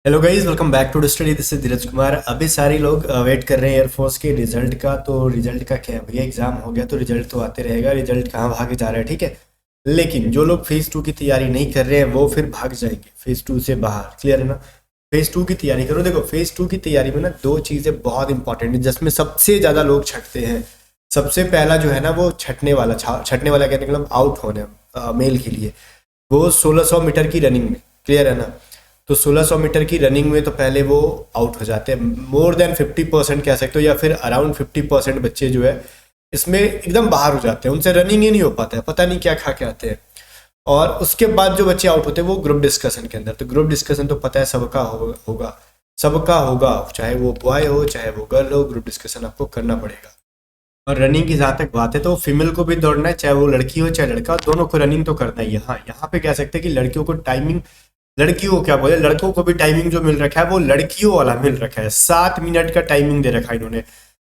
Hello guys, welcome back to the study. This is Dheeraj Kumar. अभी सारे लोग वेट कर रहे हैं एयरफोर्स के रिजल्ट का। तो रिजल्ट का क्या है भैया, एग्जाम हो गया तो रिजल्ट तो आते रहेगा। रिजल्ट कहाँ भागे जा रहा है, ठीक है। लेकिन जो लोग फेज टू की तैयारी नहीं कर रहे हैं वो फिर भाग जाएंगे फेज टू से बाहर। क्लियर है ना। फेज टू की तैयारी करो। देखो, फेज टू की तैयारी में ना दो चीज़ें बहुत इंपॉर्टेंट है जिसमें सबसे ज़्यादा लोग छटते हैं। सबसे पहला जो है ना वो छटने वाला, छटने वाला कहने का मतलब आउट होने, मेल के लिए वो 1600 मीटर की रनिंग में। क्लियर है ना। तो 1600 मीटर की रनिंग में तो पहले वो आउट हो जाते हैं। मोर देन 50% कह सकते हो, या फिर अराउंड 50% बच्चे जो है इसमें एकदम बाहर हो जाते हैं। उनसे रनिंग ही नहीं हो पाता है, पता नहीं क्या खा के आते हैं। और उसके बाद जो बच्चे आउट होते हैं वो ग्रुप डिस्कशन के अंदर। तो ग्रुप डिस्कशन तो पता है सबका होगा, सबका होगा, चाहे वो बॉय हो चाहे वो गर्ल हो, ग्रुप डिस्कशन आपको करना पड़ेगा। और रनिंग की जहाँ तक बात है तो फीमेल को भी दौड़ना है, चाहे वो लड़की हो चाहे लड़का, दोनों को रनिंग तो करना ही है। हाँ, यहाँ पे कह सकते हैं कि लड़कियों को टाइमिंग, लड़कियों को क्या बोले, लड़कों को भी टाइमिंग जो मिल रखा है वो लड़कियों वाला मिल रखा है। 7 मिनट का टाइमिंग दे रखा है इन्होंने।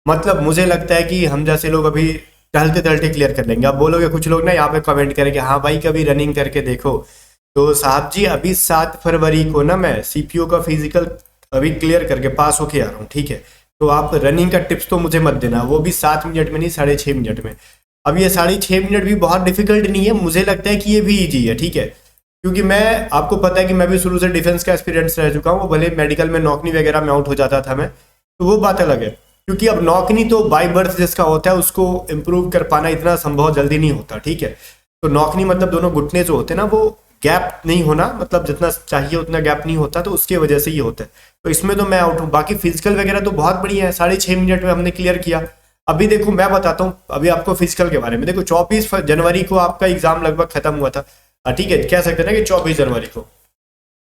मतलब मुझे लगता है कि हम जैसे लोग अभी टहलते टहलते क्लियर कर लेंगे। आप बोलोगे, कुछ लोग ना यहाँ पे कमेंट करेंगे, हाँ भाई कभी रनिंग करके देखो। तो साहब जी, अभी 7 फरवरी को ना मैं सीपीओ का फिजिकल अभी क्लियर करके पास होके आ रहा हूँ, ठीक है। तो आप रनिंग का टिप्स तो मुझे मत देना, वो भी 7 मिनट में नहीं, 6.5 मिनट में। अब ये 6.5 मिनट भी बहुत डिफिकल्ट नहीं है, मुझे लगता है कि ये भी ईजी है, ठीक है। क्योंकि मैं, आपको पता है कि मैं भी शुरू से डिफेंस का एक्सपीरियंस रह चुका हूँ। वो भले मेडिकल में नौकरी वगैरह में आउट हो जाता था मैं, तो वो बात अलग है। क्योंकि अब नौकरी तो बाय बर्थ जिसका होता है उसको इम्प्रूव कर पाना इतना संभव जल्दी नहीं होता, ठीक है। तो नौकरी मतलब दोनों घुटने जो होते हैं ना, वो गैप नहीं होना, मतलब जितना चाहिए उतना गैप नहीं होता, तो उसके वजह से ये होता है। तो इसमें तो मैं आउट हूँ। बाकी फिजिकल वगैरह तो बहुत बढ़िया है, 6.5 मिनट में हमने क्लियर किया। अभी देखो मैं बताता हूँ अभी आपको फिजिकल के बारे में। देखो 24 जनवरी को आपका एग्जाम लगभग खत्म हुआ था, ठीक है। कह सकते हैं ना कि 24 जनवरी को,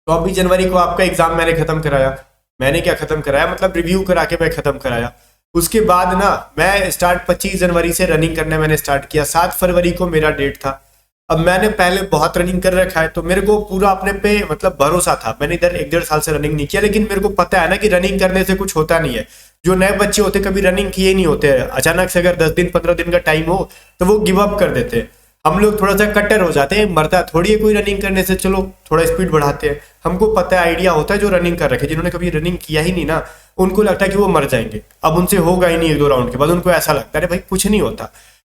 24 जनवरी को आपका एग्जाम मैंने खत्म कराया। मैंने क्या खत्म कराया, मतलब रिव्यू करा के मैं खत्म कराया। उसके बाद ना मैं स्टार्ट 25 जनवरी से रनिंग करना मैंने स्टार्ट किया। 7 फरवरी को मेरा डेट था। अब मैंने पहले बहुत रनिंग कर रखा है तो मेरे को पूरा अपने पे मतलब भरोसा था। मैंने इधर 1 1.5 साल से रनिंग नहीं किया, लेकिन मेरे को पता है ना कि रनिंग करने से कुछ होता नहीं है। जो नए बच्चे होते कभी रनिंग किए नहीं होते, अचानक से अगर 10 दिन 15 दिन का टाइम हो तो वो गिव अप कर देते हैं। हम लोग थोड़ा सा कट्टर हो जाते हैं, मरता थोड़ी है कोई रनिंग करने से, चलो थोड़ा स्पीड बढ़ाते हैं। हमको पता है, आइडिया होता है। जो रनिंग कर रखे, जिन्होंने कभी रनिंग किया ही नहीं ना, उनको लगता है कि वो मर जाएंगे, अब उनसे होगा ही नहीं। 1 2 राउंड के बाद उनको ऐसा लगता है अरे भाई कुछ नहीं होता।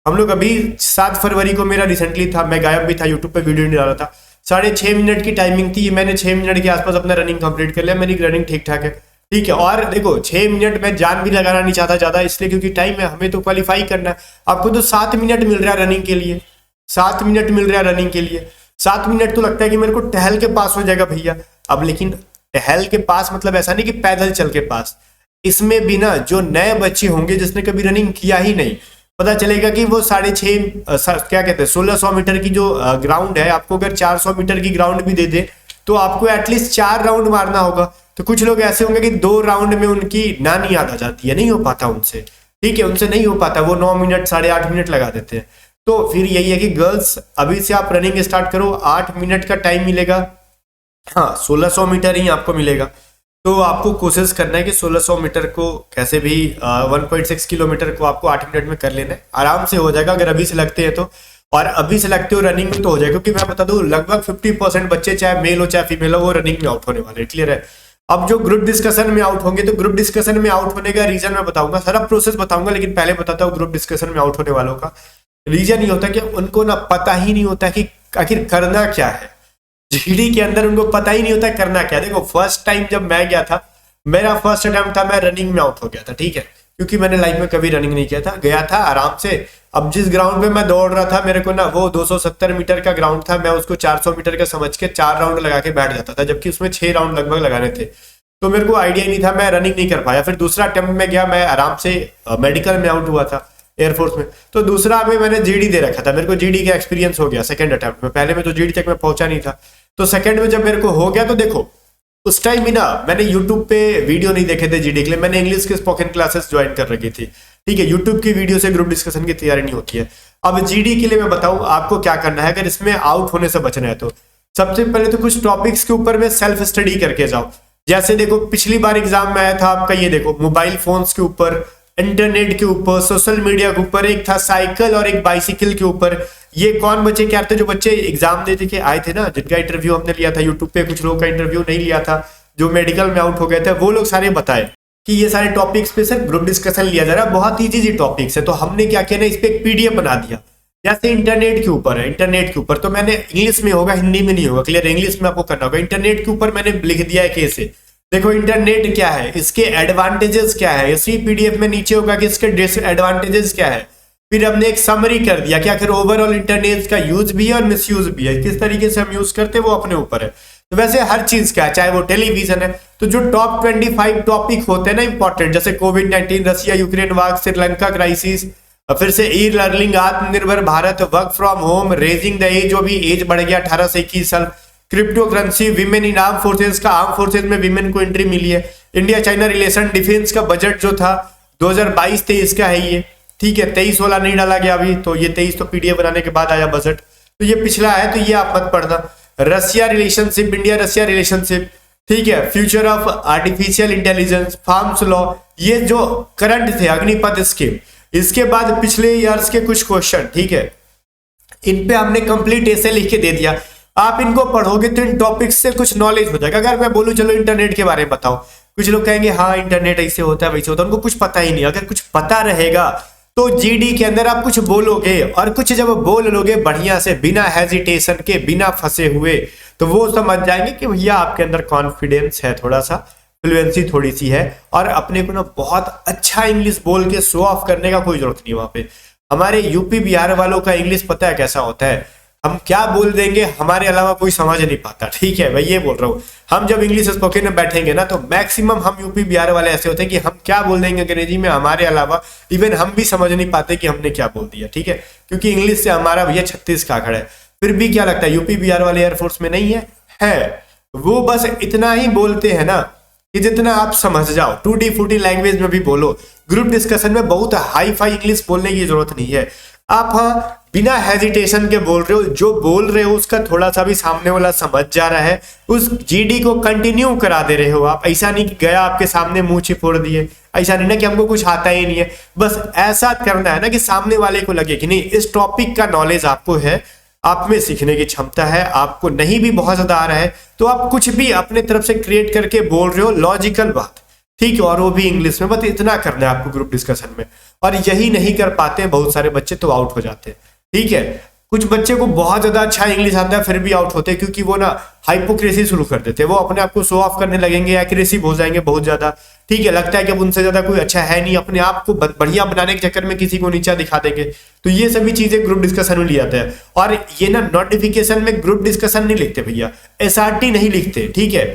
हम लोग अभी 7 फरवरी को मेरा रिसेंटली था, मैं गायब भी था, यूट्यूब पे वीडियो नहीं डाला था। 6.5 मिनट की टाइमिंग थी, मैंने 6 मिनट के आसपास अपना रनिंग कंप्लीट कर लिया। मेरी रनिंग ठीक ठाक है, ठीक है। और देखो 6 मिनट में जान भी लगाना नहीं चाहता ज्यादा, इसलिए क्योंकि टाइम है, हमें तो क्वालिफाई करना है। आपको तो 7 मिनट मिल रहा है रनिंग के लिए, 7 मिनट मिल रहा है रनिंग के लिए। 7 मिनट तो लगता है कि मेरे को टहल के पास हो जाएगा भैया। अब लेकिन टहल के पास मतलब ऐसा नहीं कि पैदल चल के पास। इसमें भी ना जो नए बच्चे होंगे जिसने कभी रनिंग किया ही नहीं, पता चलेगा कि वो 6.5 क्या कहते हैं 1600 मीटर की जो ग्राउंड है, आपको अगर 400 मीटर की ग्राउंड भी दे दे तो आपको एटलीस्ट 4 राउंड मारना होगा। तो कुछ लोग ऐसे होंगे कि 2 राउंड में उनकी नानी याद आ जाती है, नहीं हो पाता उनसे, ठीक है, उनसे नहीं हो पाता। वो 9 मिनट 8.5 मिनट लगा देते हैं। तो फिर यही है कि गर्ल्स, अभी से आप रनिंग स्टार्ट करो। 8 मिनट का टाइम मिलेगा, हाँ 1600 मीटर ही आपको मिलेगा। तो आपको कोशिश करना है कि 1600 मीटर को कैसे भी 1.6 किलोमीटर को आपको 8 मिनट में कर लेना है। आराम से हो जाएगा अगर अभी से लगते हैं तो। और अभी से लगते हो रनिंग में तो हो जाएगा, क्योंकि मैं बता दूं लगभग 50% बच्चे, चाहे मेल हो चाहे फीमेल हो, वो रनिंग में आउट होने वाले। क्लियर है। अब जो ग्रुप डिस्कशन में आउट होंगे, तो ग्रुप डिस्कशन में आउट होने का रीजन मैं बताऊंगा, सारा प्रोसेस बताऊंगा, लेकिन पहले बताता हूँ ग्रुप डिस्कशन में आउट होने वालों का रीजन ये होता है कि उनको ना पता ही नहीं होता कि आखिर करना क्या है। जीडी के अंदर उनको पता ही नहीं होता करना क्या। देखो फर्स्ट टाइम जब मैं गया था, मेरा फर्स्ट अटेम्प्ट था, मैं रनिंग में आउट हो गया था, ठीक है। क्योंकि मैंने लाइफ में कभी रनिंग नहीं किया था, गया था आराम से। अब जिस ग्राउंड पे मैं दौड़ रहा था, मेरे को ना वो 270 मीटर का ग्राउंड था, मैं उसको 400 मीटर का समझ के 4 राउंड लगा के बैठ जाता था, जबकि उसमें 6 राउंड लगभग लगाने थे। तो मेरे को आइडिया नहीं था, मैं रनिंग नहीं कर पाया। फिर दूसरा अटेम्प्ट में गया, मैं आराम से मेडिकल में आउट हुआ था, एयरफोर्स में। तो दूसरा में मैंने जीडी दे रखा था, मेरे को जीडी का एक्सपीरियंस हो गया सेकंड अटेम्प्ट में। पहले में तो जीडी तक मैं पहुंचा नहीं था। तो सेकंड में जब मेरे को हो गया, तो देखो उस टाइम ही ना मैंने यूट्यूब पे वीडियो नहीं देखे थे जीडी के लिए, मैंने इंग्लिश के स्पोकन क्लासेस ज्वाइन कर रखी थी, ठीक है। यूट्यूब की वीडियो से ग्रुप डिस्कशन की तैयारी नहीं होती है। अब जीडी के लिए मैं बताऊं आपको क्या करना है अगर इसमें आउट होने से बचना है तो। सबसे पहले तो कुछ टॉपिक्स के ऊपर में सेल्फ स्टडी करके जाओ। जैसे देखो पिछली बार एग्जाम में आया था आपका, ये देखो मोबाइल फोन्स के ऊपर, इंटरनेट के ऊपर, सोशल मीडिया के ऊपर, एक था साइकिल और एक बाइसिकल के ऊपर। ये कौन बच्चे क्या थे, जो बच्चे एग्जाम देते के आए थे ना, जिनका इंटरव्यू हमने लिया था यूट्यूब पे, कुछ लोगों का इंटरव्यू नहीं लिया था, जो मेडिकल में आउट हो गए थे वो लोग सारे बताए कि ये सारे टॉपिक्स पे सिर्फ ग्रुप डिस्कशन लिया जा रहा है, बहुत इजी टॉपिक्स है। तो हमने क्या किया ना, इस पे एक पीडीएफ बना दिया, जैसे इंटरनेट के ऊपर है, इंटरनेट के ऊपर तो मैंने इंग्लिश में होगा, हिंदी में नहीं होगा, क्लियर, इंग्लिश में आपको करना होगा। इंटरनेट के ऊपर मैंने लिख दिया है कैसे, देखो इंटरनेट क्या है, इसके एडवांटेजेस क्या है, इसी पीडीएफ में नीचे होगा कि इसके डिसएडवांटेजेस क्या है। फिर हमने एक समरी कर दिया कि आखिर ओवरऑल इंटरनेट का यूज भी है और मिसयूज भी है, किस तरीके से हम यूज करते हैं वो अपने ऊपर है। तो वैसे हर चीज का है, चाहे वो टेलीविजन है, तो जो टॉप 25 टॉपिक होते हैं ना इंपॉर्टेंट, जैसे कोविड-19, Russia Ukraine war, Sri Lanka crisis, फिर से e learning, Atmanirbhar Bharat, work from home, raising the age, जो भी एज बढ़ गया 18 से 21 साल, crypto currency, women in arm forces का, आर्म फोर्सेज में विमेन को एंट्री मिली है, इंडिया चाइना रिलेशन, डिफेंस का बजट जो था 2022-23 का है ये, ठीक है, 23 वाला नहीं डाला गया अभी, तो ये 23 तो पीडीएफ बनाने के बाद आया बजट, तो ये पिछला है, तो ये आप मत पढ़ना। Russia relationship, India Russia relationship, ठीक है, future of artificial intelligence, farms law, ये जो करंट थे अग्निपथ स्कीम, इसके बाद पिछले ईयर्स के कुछ क्वेश्चन, ठीक है, इन पे हमने कंप्लीट ऐसे लिख के दे दिया। आप इनको पढ़ोगे तो इन टॉपिक्स से कुछ नॉलेज हो जाएगा। अगर मैं बोलूं चलो इंटरनेट के बारे में बताओ, कुछ लोग कहेंगे हाँ इंटरनेट ऐसे होता है वैसे होता है, उनको कुछ पता ही नहीं। अगर कुछ पता रहेगा तो जीडी के अंदर आप कुछ बोलोगे, और कुछ जब बोल लोगे बढ़िया से, बिना हेजिटेशन के, बिना फंसे हुए, तो वो समझ जाएंगे कि भैया आपके अंदर कॉन्फिडेंस है, थोड़ा सा फ्लुएंसी थोड़ी सी है, और अपने को ना बहुत अच्छा इंग्लिश बोल के शो ऑफ करने का कोई जरूरत नहीं। वहां पे हमारे यूपी बिहार वालों का इंग्लिश पता है कैसा होता है, हम क्या बोल देंगे हमारे अलावा कोई समझ नहीं पाता, ठीक है, मैं ये बोल रहा हूँ। हम जब इंग्लिश स्पोकन में बैठेंगे ना, तो मैक्सिमम हम यूपी बिहार वाले ऐसे होते हैं कि हम क्या बोल देंगे अंग्रेजी में, हमारे अलावा इवन हम भी समझ नहीं पाते कि हमने क्या बोल दिया, ठीक है, क्योंकि इंग्लिश से हमारा भैया 36 का आंकड़ा है। फिर भी क्या लगता है यूपी बिहार वाले एयरफोर्स में नहीं है, वो बस इतना ही बोलते हैं ना कि जितना आप समझ जाओ, टूटी फूटी लैंग्वेज में भी बोलो। ग्रुप डिस्कशन में बहुत हाई फाई इंग्लिश बोलने की जरूरत नहीं है, आप हाँ बिना हेजिटेशन के बोल रहे हो, जो बोल रहे हो उसका थोड़ा सा भी सामने वाला समझ जा रहा है, उस जीडी को कंटिन्यू करा दे रहे हो आप। ऐसा नहीं कि गया आपके सामने मुंह छिपोड़ दिए, ऐसा नहीं ना कि हमको कुछ आता ही नहीं है, बस ऐसा करना है ना कि सामने वाले को लगे कि नहीं इस टॉपिक का नॉलेज आपको है, आप में सीखने की क्षमता है, आपको नहीं भी बहुत ज्यादा आ रहा है तो आप कुछ भी अपने तरफ से क्रिएट करके बोल रहे हो, लॉजिकल बात, ठीक है, और वो भी इंग्लिश में। बस इतना करना है आपको ग्रुप डिस्कशन में, और यही नहीं कर पाते बहुत सारे बच्चे, तो आउट हो जाते हैं, ठीक है। कुछ बच्चे को बहुत ज्यादा अच्छा इंग्लिश आता है फिर भी आउट होते हैं, क्योंकि वो ना हाइपोक्रेसी शुरू कर देते हैं, वो अपने आप को शो ऑफ करने लगेंगे, एग्रेसिव हो जाएंगे बहुत ज्यादा, ठीक है, लगता है कि अब उनसे ज्यादा कोई अच्छा है नहीं, अपने आप को बढ़िया बनाने के चक्कर में किसी को नीचा दिखा देंगे। तो ये सभी चीजें ग्रुप डिस्कशन में ले आते हैं। और ये ना नोटिफिकेशन में ग्रुप डिस्कशन नहीं लिखते भैया, एसआरटी नहीं लिखते, ठीक है,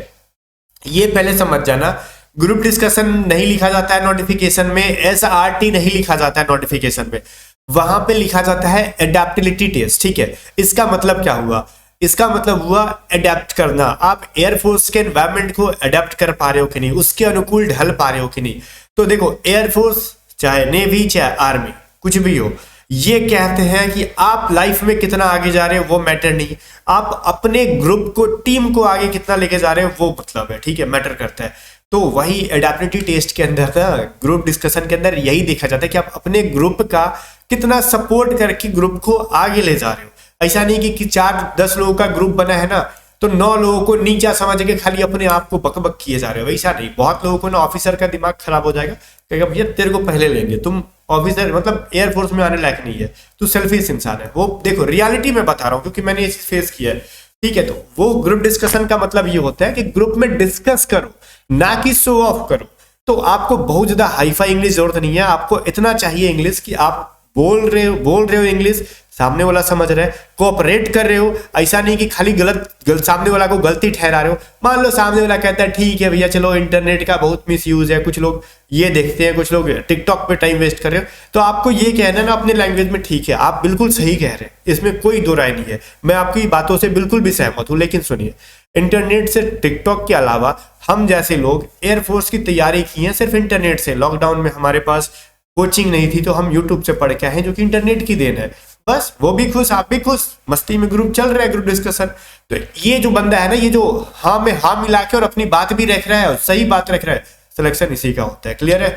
ये पहले समझ जाना। ग्रुप डिस्कशन नहीं लिखा जाता है नोटिफिकेशन में, एसआरटी नहीं लिखा जाता है नोटिफिकेशन में, वहां पे लिखा जाता है एडेप्टिबिलिटी टेस्ट, ठीक है। इसका मतलब क्या हुआ, इसका मतलब हुआ अडेप्ट करना, आप एयरफोर्स के एनवायरनमेंट को अडेप्ट कर पा रहे हो कि नहीं, उसके अनुकूल ढल पा रहे हो कि नहीं। तो देखो एयरफोर्स चाहे नेवी चाहे आर्मी कुछ भी हो, ये कहते हैं कि आप लाइफ में कितना आगे जा रहे हो वो मैटर नहीं, आप अपने ग्रुप को, टीम को आगे कितना लेके जा रहे हो वो मतलब है, ठीक है, मैटर करता है। तो वही एडेप्टिबिलिटी टेस्ट के अंदर ना, ग्रुप डिस्कशन के अंदर यही देखा जाता है कि आप अपने ग्रुप का कितना सपोर्ट करके ग्रुप को आगे ले जा रहे हो। ऐसा नहीं कि 4-10 लोगों का ग्रुप बना है ना, तो 9 लोगों को नीचा समझ के खाली अपने आप को बकबक किए जा रहे हो, वैसा नहीं। बहुत लोगों को ना ऑफिसर का दिमाग खराब हो जाएगा, कहेगा भैया तेरे को पहले लेंगे, तुम ऑफिसर मतलब एयरफोर्स में आने लायक नहीं है, तू सेल्फिश इंसान है। वो देखो रियलिटी में बता रहा हूँ क्योंकि मैंने ये चीज फेस किया है, ठीक है। तो वो ग्रुप डिस्कशन का मतलब ये होता है कि ग्रुप में डिस्कस करो, ना कि शो ऑफ करो। तो आपको बहुत ज्यादा हाईफाई इंग्लिश जरूरत नहीं है, आपको इतना चाहिए इंग्लिश कि आप बोल रहे हो इंग्लिश, सामने वाला समझ रहे, कोऑपरेट कर रहे हो। ऐसा नहीं कि खाली गलत सामने वाला को गलती ठहरा रहे हो। मान लो सामने वाला कहता है ठीक है भैया चलो इंटरनेट का बहुत मिस यूज है, कुछ लोग ये देखते हैं, कुछ लोग टिकटॉक पे टाइम वेस्ट कर रहे हो, तो आपको ये कहना ना अपने लैंग्वेज में, ठीक है आप बिल्कुल सही कह रहे हैं, इसमें कोई दो राय नहीं है, मैं आपकी बातों से बिल्कुल भी सहमत हूं। लेकिन सुनिए, इंटरनेट से, टिकटॉक के अलावा हम जैसे लोग एयरफोर्स की तैयारी की है सिर्फ इंटरनेट से। लॉकडाउन में हमारे पास कोचिंग नहीं थी तो हम यूट्यूब से पढ़ के आए हैं, जो कि इंटरनेट की देन है। बस वो भी खुश, आप भी खुश, मस्ती में ग्रुप चल रहा है, ग्रुप डिस्कशन। तो ये जो बंदा है ना, ये जो हाँ में हाँ मिला के और अपनी बात भी रख रहा है और सही बात रख रहा है, सिलेक्शन इसी का होता है। क्लियर है?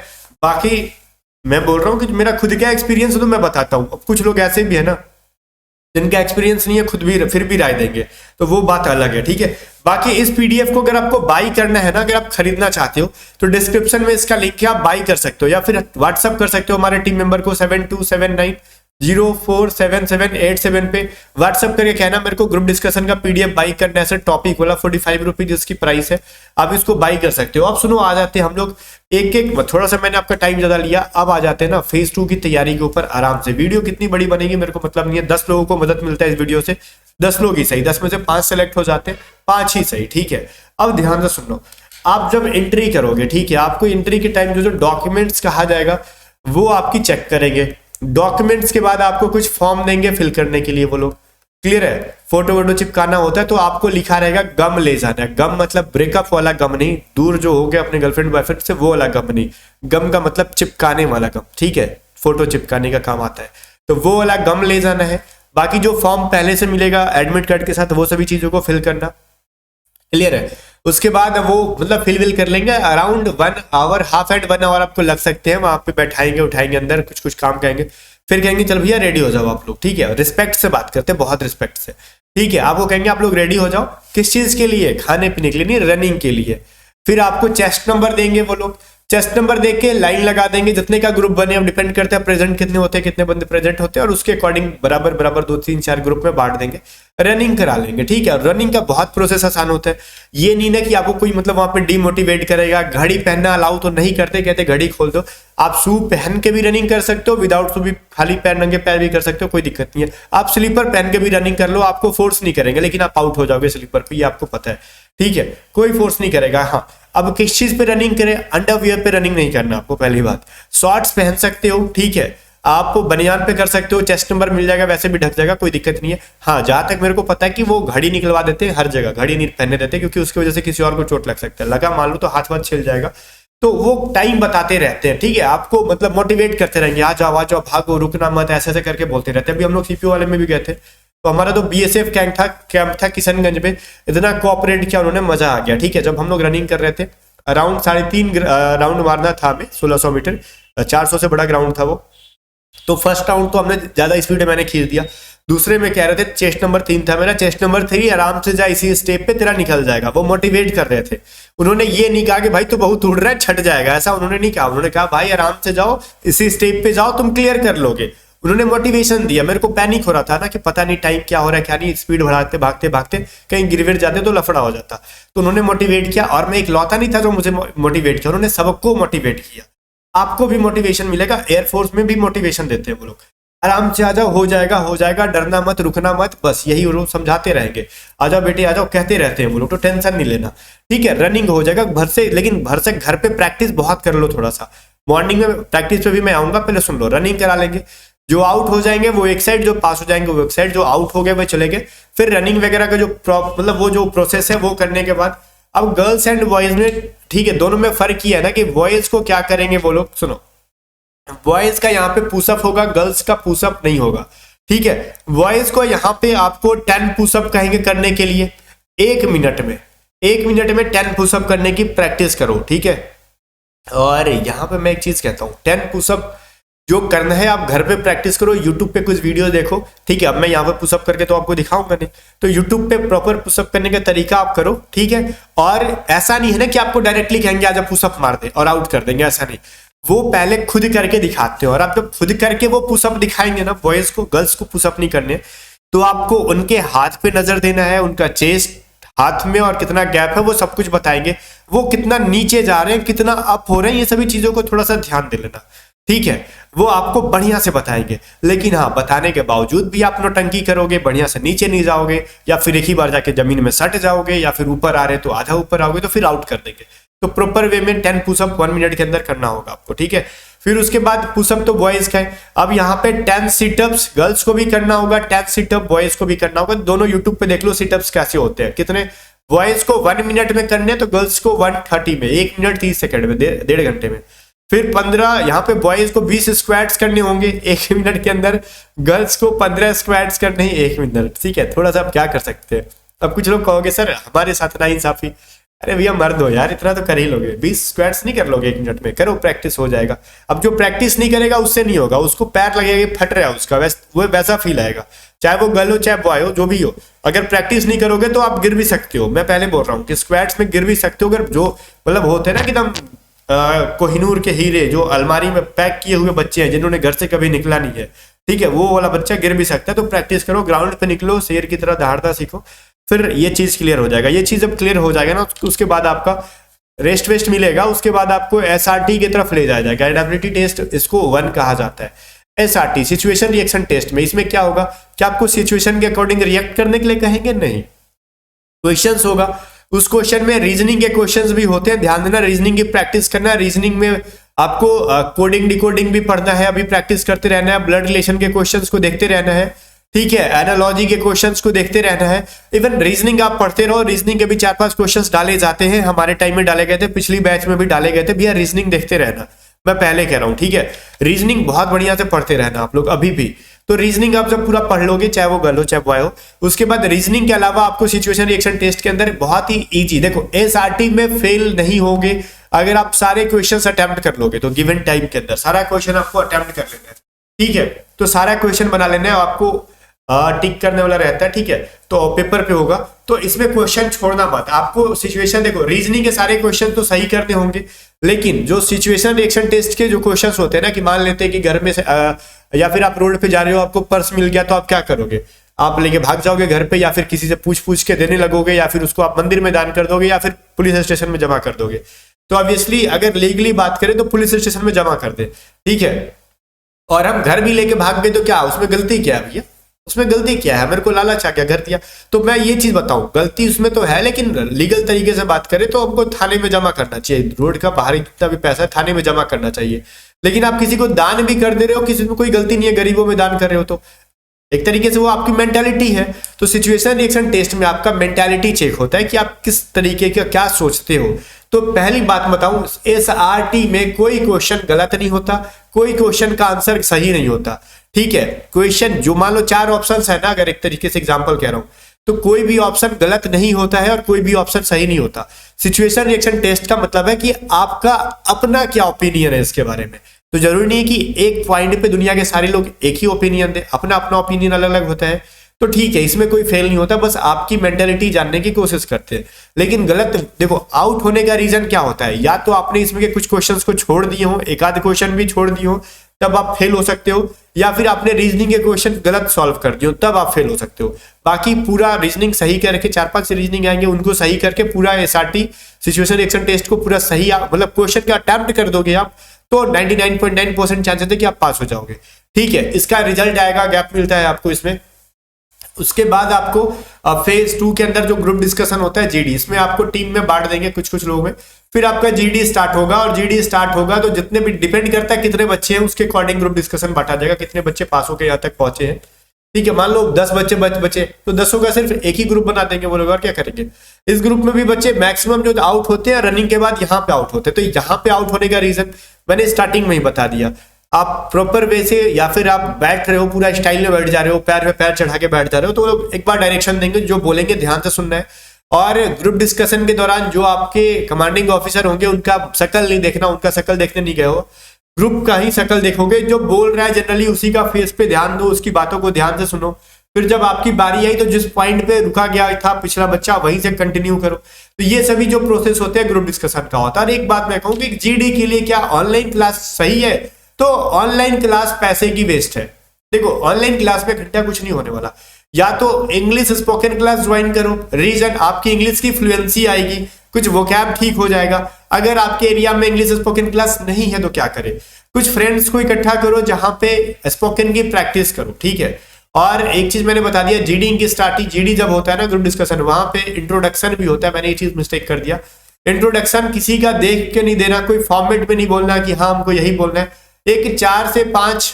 बाकी मैं बोल रहा हूँ कि मेरा खुद का एक्सपीरियंस तो मैं बताता हूँ। अब कुछ लोग ऐसे भी है ना, जिनका एक्सपीरियंस नहीं है खुद भी फिर भी राय देंगे, तो वो बात अलग है, ठीक है। बाकी इस पीडीएफ को अगर आपको बाई करना है ना, अगर आप खरीदना चाहते हो तो डिस्क्रिप्शन में इसका लिंक है, आप बाई कर सकते हो या फिर व्हाट्सअप कर सकते हो हमारे टीम मेंबर को 7279047787 पे व्हाट्सअप करके कहना मेरे को ग्रुप डिस्कशन का पीडीएफ बाई करना है, ऐसे टॉपिक वाला 45 रुपीज इसकी प्राइस है, आप इसको बाई कर सकते हो। अब सुनो, आ जाते हैं हम लोग एक एक, थोड़ा सा मैंने आपका टाइम ज्यादा लिया, अब आ जाते हैं ना फेज 2 की तैयारी के ऊपर आराम से। वीडियो कितनी बड़ी बनेगी मेरे को मतलब नहीं है, 10 लोगों को मदद मिलता है इस वीडियो से, 10 लोग ही सही, 10 में से 5 सेलेक्ट हो जाते हैं, 5 ही सही, ठीक है। अब ध्यान से सुनो, आप जब एंट्री करोगे, ठीक है, आपको एंट्री के टाइम जो डॉक्यूमेंट्स कहा जाएगा वो आपकी चेक करेंगे। डॉक्यूमेंट्स के बाद आपको कुछ फॉर्म देंगे फिल करने के लिए वो लोग, क्लियर है। फोटो वोटो चिपकाना होता है तो आपको लिखा रहेगा गम ले जाना है। गम मतलब ब्रेकअप वाला गम नहीं, दूर जो हो गया अपने गर्लफ्रेंड बॉयफ्रेंड से वो वाला गम नहीं, गम का मतलब चिपकाने वाला गम, ठीक है, फोटो चिपकाने का काम आता है, तो वो वाला गम ले जाना है। बाकी जो फॉर्म पहले से मिलेगा एडमिट कार्ड के साथ वो सभी चीजों को फिल करना, क्लियर है। उसके बाद वो मतलब फिल विल कर लेंगे, around 1 hour, half and 1 hour आपको लग सकते हैं, वहां पे बैठाएंगे उठाएंगे अंदर, कुछ कुछ काम कहेंगे, फिर कहेंगे चल भैया रेडी हो जाओ आप लोग, ठीक है, रिस्पेक्ट से बात करते हैं, बहुत रिस्पेक्ट से, ठीक है। आपको कहेंगे आप लोग रेडी हो जाओ, किस चीज के लिए, खाने पीने के लिए नहीं, रनिंग के लिए। फिर आपको चेस्ट नंबर देंगे वो लोग, चेस्ट नंबर देख के लाइन लगा देंगे, जितने का ग्रुप बने, अब डिपेंड करते हैं प्रेजेंट कितने होते हैं, कितने बंदे प्रेजेंट होते हैं, और उसके अकॉर्डिंग बराबर बराबर 2 3 4 ग्रुप में बांट देंगे, रनिंग करा लेंगे, ठीक है। रनिंग का बहुत प्रोसेस आसान होता है, ये नहीं ना कि आपको कोई मतलब वहां पे डीमोटिवेट करेगा। घड़ी पहनना अलाउ तो नहीं करते, कहते घड़ी खोल दो, आप शू पहन के भी रनिंग कर सकते हो, विदाउट शू भी खाली पैर नंगे पैर भी कर सकते हो, कोई दिक्कत नहीं है। आप स्लीपर पहन के भी रनिंग कर लो, आपको फोर्स नहीं करेंगे, लेकिन आप आउट हो जाओगे स्लीपर पे, ये आपको पता है, ठीक है, कोई फोर्स नहीं करेगा। हाँ, अब किस चीज पे रनिंग करें, अंडरवियर पे रनिंग नहीं करना आपको, पहली बात। शॉर्ट्स पहन सकते हो, ठीक है, आप बनियान पे कर सकते हो, चेस्ट नंबर मिल जाएगा, वैसे भी ढक जाएगा, कोई दिक्कत नहीं है। हाँ, जहां तक मेरे को पता है कि वो घड़ी निकलवा देते हैं, हर जगह घड़ी नहीं पहनने देते, क्योंकि उसकी वजह से किसी और को चोट लग सकता है, लगा मान लो तो हाथ वाथ छिल जाएगा, तो वो टाइम बताते रहते हैं, ठीक है, आपको मतलब मोटिवेट करते रहेंगे, आ जाओ भागो, रुकना मत, ऐसे ऐसे करके बोलते रहते हैं। अभी हम लोग सीपीओ वाले में भी गए थे, तो हमारा तो बीएसएफ कैंप था किशनगंज में, इतना कोऑपरेट किया उन्होंने, मजा आ गया, ठीक है। जब हम लोग रनिंग कर रहे थे, अराउंड 3.5 राउंड मारना था हमें, 1600 मीटर, 400 से बड़ा ग्राउंड था वो, तो फर्स्ट राउंड तो हमने ज्यादा स्पीड में मैंने खींच दिया, दूसरे में कह रहे थे चेस्ट नंबर 3 था मेरा, चेस्ट नंबर 3 आराम से जा, इसी स्टेप पे तेरा निकल जाएगा, वो मोटिवेट कर रहे थे। उन्होंने ये नहीं कहा कि भाई तू बहुत उड़ रहा है छट जाएगा, ऐसा उन्होंने नहीं कहा, उन्होंने कहा भाई आराम से जाओ, इसी स्टेप पे जाओ, तुम क्लियर कर लोगे। उन्होंने मोटिवेशन दिया। मेरे को पैनिक हो रहा था ना कि पता नहीं टाइम क्या हो रहा है क्या नहीं, स्पीड बढ़ाते भागते भागते कहीं गिर विर जाते तो लफड़ा हो जाता, तो उन्होंने मोटिवेट किया, और मैं एक लौता नहीं था जो मुझे मोटिवेट किया, उन्होंने सबको मोटिवेट किया। आपको भी मोटिवेशन मिलेगा, एयरफोर्स में भी मोटिवेशन देते हैं वो लोग, आराम से आ जाओ, हो जाएगा, डरना मत, रुकना मत, बस यही वो लोग समझाते रहेंगे, आ जाओ बेटे आ जाओ, कहते रहते हैं वो लोग, तो टेंशन नहीं लेना, ठीक है। रनिंग हो जाएगा भर से, लेकिन भर से घर पे प्रैक्टिस बहुत कर लो थोड़ा सा, मॉर्निंग में प्रैक्टिस पे भी मैं आऊंगा, पहले सुन लो, रनिंग करा लेंगे, जो आउट हो जाएंगे वो एक साइड, जो पास हो जाएंगे वो एक साइड, जो आउट हो गए वो चले गए। फिर रनिंग वगैरह का जो मतलब वो जो प्रोसेस है वो करने के बाद, अब गर्ल्स एंड बॉयज में, ठीक है, दोनों में फर्क ये है ना कि बॉयज को क्या करेंगे वो लोग, सुनो, बॉयज का यहाँ पे पुशअप होगा, गर्ल्स का पुशअप नहीं होगा, ठीक है। बॉयज को यहाँ पे आपको 10 पुशअप कहेंगे करने के लिए, 1 मिनट में 10 पुशअप करने की प्रैक्टिस करो, ठीक है। और यहाँ पे मैं एक चीज कहता हूँ, 10 पुशअप जो करना है आप घर पे प्रैक्टिस करो, यूट्यूब पे कुछ वीडियो देखो, ठीक है। अब मैं यहाँ पे पुशअप करके तो आपको दिखाऊंगा नहीं, तो यूट्यूब पे प्रॉपर पुशअप करने का तरीका आप करो, ठीक है। और ऐसा नहीं है ना कि आपको डायरेक्टली कहेंगे आज पुशअप मार दे और आउट कर देंगे, ऐसा नहीं, वो पहले खुद करके दिखाते हो, और आप जब खुद करके वो पुशअप दिखाएंगे ना, बॉयज को, गर्ल्स को पुशअप नहीं करने, तो आपको उनके हाथ पे नजर देना है, उनका चेस्ट हाथ में और कितना गैप है वो सब कुछ बताएंगे, वो कितना नीचे जा रहे हैं, कितना अप हो रहे हैं, ये सभी चीजों को थोड़ा सा ध्यान दे लेना, ठीक है। वो आपको बढ़िया से बताएंगे, लेकिन हाँ, बताने के बावजूद भी आप नौटंकी करोगे, बढ़िया से नीचे नहीं जाओगे, या फिर एक ही बार जाके जमीन में सट जाओगे, या फिर ऊपर आ रहे तो आधा ऊपर आओगे, तो फिर आउट कर देंगे। तो प्रॉपर वे में 10 पुशअप 1 मिनट के अंदर करना होगा आपको, ठीक है। फिर उसके बाद पुशअप तो बॉयज का है, अब यहाँ पे 10 सिटअप्स गर्ल्स को भी करना होगा, 10 सिटअप बॉयज को भी करना होगा, दोनों यूट्यूब पे देख लो सिटअप्स कैसे होते हैं, कितने बॉयज को 1 मिनट में करने, तो गर्ल्स को 1:30 में, 1 मिनट 30 सेकंड में, 1.5 घंटे में। फिर 15 यहाँ पे बॉयज को 20 स्क्वाट्स करने होंगे 1 मिनट के अंदर, गर्ल्स को 15 स्क्वाट्स करने ही 1 मिनट, ठीक है। थोड़ा सा आप क्या कर सकते हैं। अब कुछ लोग कहोगे सर हमारे साथ ना इंसाफी, अरे भैया मर्द हो यार, इतना तो कर ही लोगे, 20 स्क्वाट्स नहीं कर लोगे 1 मिनट में, करो प्रैक्टिस हो जाएगा। अब जो प्रैक्टिस नहीं करेगा उससे नहीं होगा, उसको पैर लगेगा फट रहा है उसका, वो वैसा फील आएगा, चाहे वो गर्ल हो चाहे बॉय हो, जो भी हो। अगर प्रैक्टिस नहीं करोगे तो आप गिर भी सकते हो, मैं पहले बोल रहा हूँ कि स्क्वाट्स में गिर भी सकते हो। अगर जो मतलब होते हैं ना कि एकदम कोहिनूर के हीरे, जो अलमारी में पैक किए हुए बच्चे हैं जिन्होंने घर से कभी निकला नहीं है, ठीक है, वो वाला बच्चा गिर भी सकता है। तो प्रैक्टिस करो, ग्राउंड पे निकलो, शेर की तरह दहाड़ना सीखो, फिर ये चीज क्लियर हो जाएगा। ये चीज जब क्लियर हो जाएगा ना, उसके बाद आपका रेस्ट वेस्ट मिलेगा, उसके बाद आपको एसआरटी की तरफ ले जाया जाएगा। एडेबिलिटी टेस्ट इसको 1 कहा जाता है। एसआरटी सिचुएशन रिएक्शन टेस्ट में इसमें क्या होगा, क्या आपको सिचुएशन के अकॉर्डिंग रिएक्ट करने के लिए कहेंगे? नहीं, क्वेश्चंस होगा, उस क्वेश्चन में रीजनिंग के क्वेश्चंस भी होते हैं, ध्यान देना, रीजनिंग की प्रैक्टिस करना है। रीजनिंग में आपको कोडिंग डिकोडिंग भी पढ़ना है, अभी प्रैक्टिस करते रहना है, ब्लड रिलेशन के क्वेश्चंस को देखते रहना है, ठीक है, एनालॉजी के क्वेश्चंस को देखते रहना है। इवन रीजनिंग आप पढ़ते रहो, रीजनिंग के भी 4-5 क्वेश्चंस डाले जाते हैं, हमारे टाइम में डाले गए थे, पिछली बैच में भी डाले गए थे भैया, रीजनिंग देखते रहना, मैं पहले कह रहा हूं, ठीक है, रीजनिंग बहुत बढ़िया से पढ़ते रहना आप लोग अभी भी। तो रीजनिंग आप जब पूरा पढ़ लोगे, चाहे वो गर्ल हो चाहे बॉय हो, उसके बाद रीजनिंग के अलावा आपको सिचुएशन रिएक्शन टेस्ट के अंदर बहुत ही इजी, देखो एसआरटी में फेल नहीं होगे अगर आप सारे क्वेश्चंस अटेम्प्ट कर लोगे, तो गिवन टाइम के अंदर सारा क्वेश्चन आपको अटेम्प्ट कर लेना है, ठीक है, तो सारा क्वेश्चन बना लेना है, आपको टिक करने वाला रहता है, ठीक है, तो पेपर पे होगा, तो इसमें क्वेश्चन छोड़ना मत। आपको सिचुएशन, देखो रीजनिंग के सारे क्वेश्चन तो सही करने होंगे, लेकिन जो सिचुएशन रिएक्शन टेस्ट के जो क्वेश्चंस होते हैं ना, कि मान लेते हैं कि घर में से या फिर आप रोड पे जा रहे हो, आपको पर्स मिल गया, तो आप क्या करोगे? आप लेके भाग जाओगे घर पे, या फिर किसी से पूछ पूछ के देने लगोगे, या फिर उसको आप मंदिर में दान कर दोगे, या फिर पुलिस स्टेशन में जमा कर दोगे। तो ऑब्वियसली अगर लीगली बात करें तो पुलिस स्टेशन में जमा कर दे, ठीक है, और हम घर भी लेके भाग गए तो क्या, उसमें गलती क्या है भैया? उसमें गलती क्या है? मेरे को लालच आ गया, घर दिया, तो मैं ये चीज बताऊं, गलती उसमें तो है, लेकिन लीगल तरीके से बात करें तो हमको थाने में जमा करना चाहिए। रोड का बाहरी जितना भी पैसा है थाने में जमा करना चाहिए। लेकिन आप किसी को दान भी कर दे रहे हो, किसी में कोई गलती नहीं है, गरीबों में दान कर रहे हो, तो एक तरीके से वो आपकी मेंटालिटी है। तो सिचुएशन रिएक्शन टेस्ट में आपका मेंटालिटी चेक होता है कि आप किस तरीके का क्या सोचते हो। तो पहली बात बताऊं, एसआरटी में कोई क्वेश्चन गलत नहीं होता, कोई क्वेश्चन का आंसर सही नहीं होता, ठीक है। क्वेश्चन जो मान लो 4 ऑप्शन है ना, अगर एक तरीके से एग्जांपल कह रहा हूं, तो कोई भी ऑप्शन गलत नहीं होता है और कोई भी ऑप्शन सही नहीं होता। सिचुएशन रिएक्शन टेस्ट का मतलब है कि आपका अपना क्या ओपिनियन है इसके बारे में। तो जरूरी नहीं कि एक पॉइंट पे दुनिया के सारे लोग एक ही ओपिनियन दे, अपना अपना ओपिनियन अलग अलग होता है, तो ठीक है, इसमें कोई फेल नहीं होता, बस आपकी मेंटेलिटी जानने की कोशिश करते हैं। लेकिन गलत, देखो आउट होने का रीजन क्या होता है, या तो आपने इसमें के कुछ क्वेश्चंस को छोड़ दिए हो, एक आध क्वेश्चन भी छोड़ दिए हो, तब आप फेल हो सकते हो, या फिर आपने रीजनिंग के क्वेश्चन गलत सॉल्व कर दिए हो, तब आप फेल हो सकते हो। बाकी पूरा रीजनिंग सही करके 4-5 रीजनिंग आएंगे, उनको सही करके पूरा एसआरटी सिचुएशन रिएक्शन टेस्ट को पूरा सही, मतलब क्वेश्चन का अटेम्प्ट कर दोगे आप, तो 99.9% चांसेस है कि आप पास हो जाओगे, ठीक है। इसका रिजल्ट आएगा, गैप मिलता है आपको इसमें। उसके बाद आपको फेज 2 के अंदर जो ग्रुप डिस्कशन होता है, जीडी, इसमें आपको टीम में बांट देंगे कुछ कुछ लोगों में, फिर आपका जीडी स्टार्ट होगा, और जीडी स्टार्ट होगा तो जितने भी डिपेंड करता है कितने बच्चे हैं उसके अकॉर्डिंग ग्रुप डिस्कशन बांटा जाएगा, कितने बच्चे पास होकर यहाँ तक पहुंचे हैं, ठीक है। मान लो 10 बच्चे बचे तो 10 का सिर्फ एक ही ग्रुप बना देंगे वो लोग, और क्या करेंगे। इस ग्रुप में भी बच्चे मैक्सिमम जो आउट होते हैं रनिंग के बाद यहाँ पे आउट होते हैं, तो यहाँ पे आउट होने का रीजन मैंने स्टार्टिंग में ही बता दिया। आप प्रॉपर वे से, या फिर आप बैठ रहे हो पूरा स्टाइल में बैठ जा रहे हो, पैर में पैर चढ़ा के बैठ जा रहे हो, तो लोग एक बार डायरेक्शन देंगे, जो बोलेंगे ध्यान से सुनना है। और ग्रुप डिस्कशन के दौरान जो आपके कमांडिंग ऑफिसर होंगे उनका शक्ल नहीं देखना, उनका शक्ल देखने नहीं गए हो, ग्रुप का ही शक्ल देखोगे, जो बोल रहा है जनरली उसी का फेस पे ध्यान दो, उसकी बातों को ध्यान से सुनो। फिर जब आपकी बारी आई तो जिस पॉइंट पे रुका गया था पिछला बच्चा वहीं से कंटिन्यू करो। तो ये सभी जो प्रोसेस होते हैं ग्रुप डिस्कशन का होता है। और एक बात मैं कहूँ कि जीडी के लिए क्या ऑनलाइन क्लास सही है? तो ऑनलाइन क्लास पैसे की वेस्ट है। देखो ऑनलाइन क्लास में घंटा कुछ नहीं होने वाला, या तो इंग्लिश स्पोकन क्लास ज्वाइन करो, रीजन आपकी इंग्लिश की फ्लुएंसी आएगी, कुछ वोकैब ठीक हो जाएगा। अगर आपके एरिया में इंग्लिश स्पोकन क्लास नहीं है तो क्या करें, कुछ फ्रेंड्स को इकट्ठा करो जहां पे स्पोकन की प्रैक्टिस करो, ठीक है। और एक चीज मैंने बता दिया, जीडी की स्टार्टिंग, जीडी जब होता है ना ग्रुप डिस्कशन, वहां पे इंट्रोडक्शन भी होता है, मैंने ये चीज मिस्टेक कर दिया। इंट्रोडक्शन किसी का देख के नहीं देना, कोई फॉर्मेट में नहीं बोलना कि हाँ हमको यही बोलना है। एक 4 से 5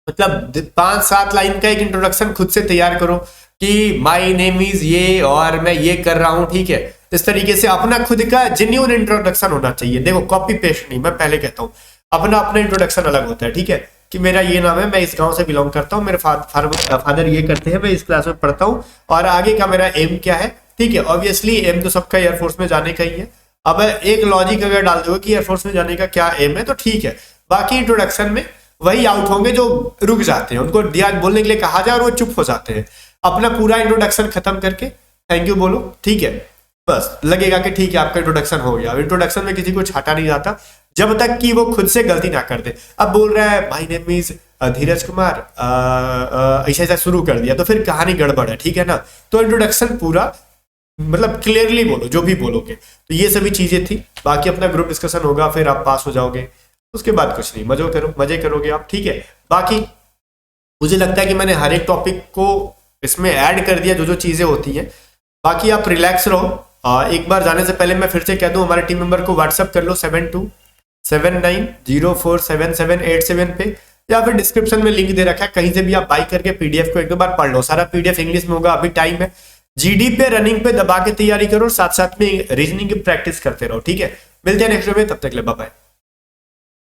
मतलब 5-7 लाइन का एक इंट्रोडक्शन खुद से तैयार करो कि माय नेम इज ये और मैं ये कर रहा हूं, ठीक है। इस तरीके से अपना खुद का जेन्युइन इंट्रोडक्शन होना चाहिए। देखो कॉपी पेस्ट नहीं, मैं पहले कहता हूं अपना अपना इंट्रोडक्शन अलग होता है, ठीक है, कि मेरा ये नाम है, मैं इस गांव से बिलोंग करता हूं, मेरे फादर ये करते हैं, मैं इस क्लास में पढ़ता हूं और आगे का मेरा एम क्या है, ठीक है। ऑब्वियसली एम तो सबका एयरफोर्स में जाने का ही है। अब एक लॉजिक अगर डाल दो कि एयरफोर्स में जाने का क्या एम है तो ठीक है, बाकी इंट्रोडक्शन में वही आउट होंगे जो रुक जाते हैं, उनको दिया बोलने के लिए कहा जाए और वो चुप हो जाते हैं। अपना पूरा इंट्रोडक्शन खत्म करके थैंक यू बोलो, ठीक है, बस लगेगा कि ठीक है आपका इंट्रोडक्शन हो गया। अब इंट्रोडक्शन में किसी को छाटा नहीं जाता जब तक कि वो खुद से गलती ना कर दे। अब बोल रहा है my name is Dheeraj Kumar, ऐसा ऐसा शुरू कर दिया तो फिर कहानी गड़बड़ है, ठीक है ना। तो इंट्रोडक्शन पूरा मतलब क्लियरली बोलो जो भी बोलोगे। तो ये सभी चीजें थी, बाकी अपना ग्रुप डिस्कशन होगा, फिर आप पास हो जाओगे, उसके बाद कुछ नहीं, मजे करोगे आप, ठीक है। बाकी मुझे लगता है कि मैंने हर एक टॉपिक को इसमें ऐड कर दिया जो जो चीजें होती हैं। बाकी आप रिलैक्स रहो। एक बार जाने से पहले मैं फिर से कह दूं, हमारे टीम मेंबर को व्हाट्सअप कर लो 7279047787 पे, या फिर डिस्क्रिप्शन में लिंक दे रखा है, कहीं से भी आप बाई करके पीडीएफ को एक दो बार पढ़ लो। सारा पीडीएफ इंग्लिश में होगा, अभी टाइम है। जीडी पे रनिंग पे दबा के तैयारी करो, साथ साथ में रीजनिंग की प्रैक्टिस करते रहो, ठीक है। मिलते हैं नेक्स्ट वीडियो में, तब तक ले बाय बाय।